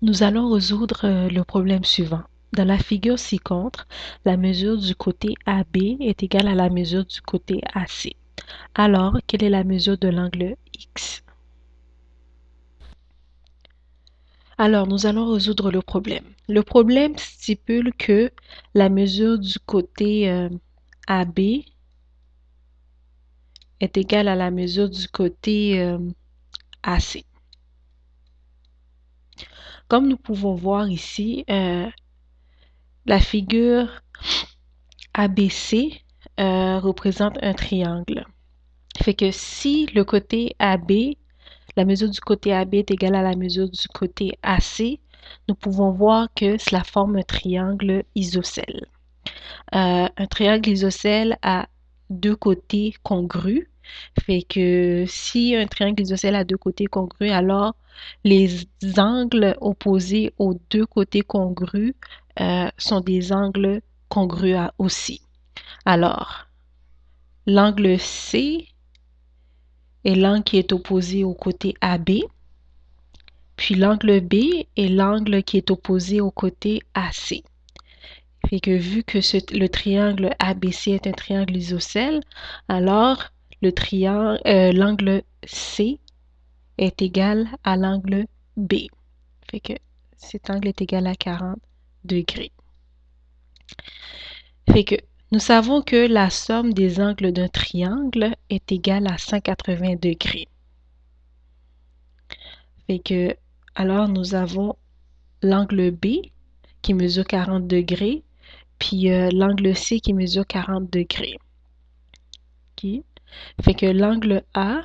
Nous allons résoudre le problème suivant. Dans la figure ci-contre, la mesure du côté AB est égale à la mesure du côté AC. Alors, quelle est la mesure de l'angle X? Alors, nous allons résoudre le problème. Le problème stipule que la mesure du côté AB est égale à la mesure du côté AC. Comme nous pouvons voir ici, la figure ABC représente un triangle. Fait que si le côté AB, la mesure du côté AB est égale à la mesure du côté AC, nous pouvons voir que cela forme un triangle isocèle. Un triangle isocèle a deux côtés congrus. Fait que si un triangle isocèle a deux côtés congrus, alors les angles opposés aux deux côtés congrus sont des angles congrus aussi. Alors, l'angle C est l'angle qui est opposé au côté AB, puis l'angle B est l'angle qui est opposé au côté AC. Fait que vu que le triangle ABC est un triangle isocèle, alors l'angle C est égal à l'angle B. Fait que cet angle est égal à 40 degrés. Fait que nous savons que la somme des angles d'un triangle est égale à 180 degrés. Fait que, alors nous avons l'angle B qui mesure 40 degrés, puis l'angle C qui mesure 40 degrés. Okay. Fait que l'angle A,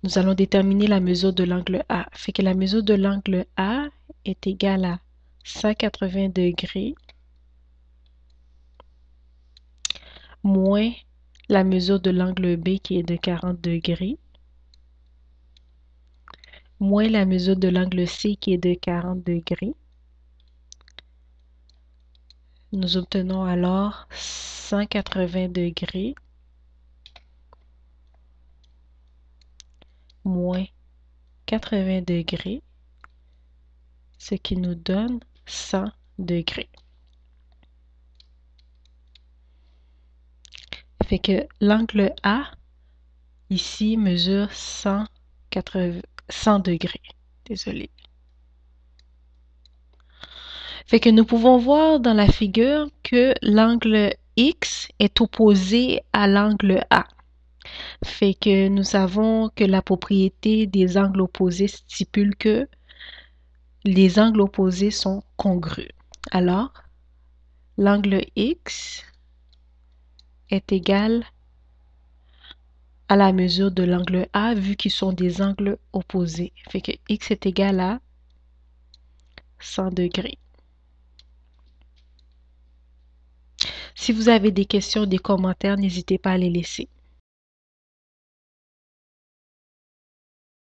nous allons déterminer la mesure de l'angle A. Fait que la mesure de l'angle A est égale à 180 degrés moins la mesure de l'angle B qui est de 40 degrés moins la mesure de l'angle C qui est de 40 degrés. Nous obtenons alors 180 degrés moins 80 degrés, ce qui nous donne 100 degrés. Fait que l'angle A, ici, mesure 100 degrés. Désolé. Fait que nous pouvons voir dans la figure que l'angle X est opposé à l'angle A. Fait que nous savons que la propriété des angles opposés stipule que les angles opposés sont congrus. Alors, l'angle X est égal à la mesure de l'angle A vu qu'ils sont des angles opposés. Fait que X est égal à 100 degrés. Si vous avez des questions, des commentaires, n'hésitez pas à les laisser.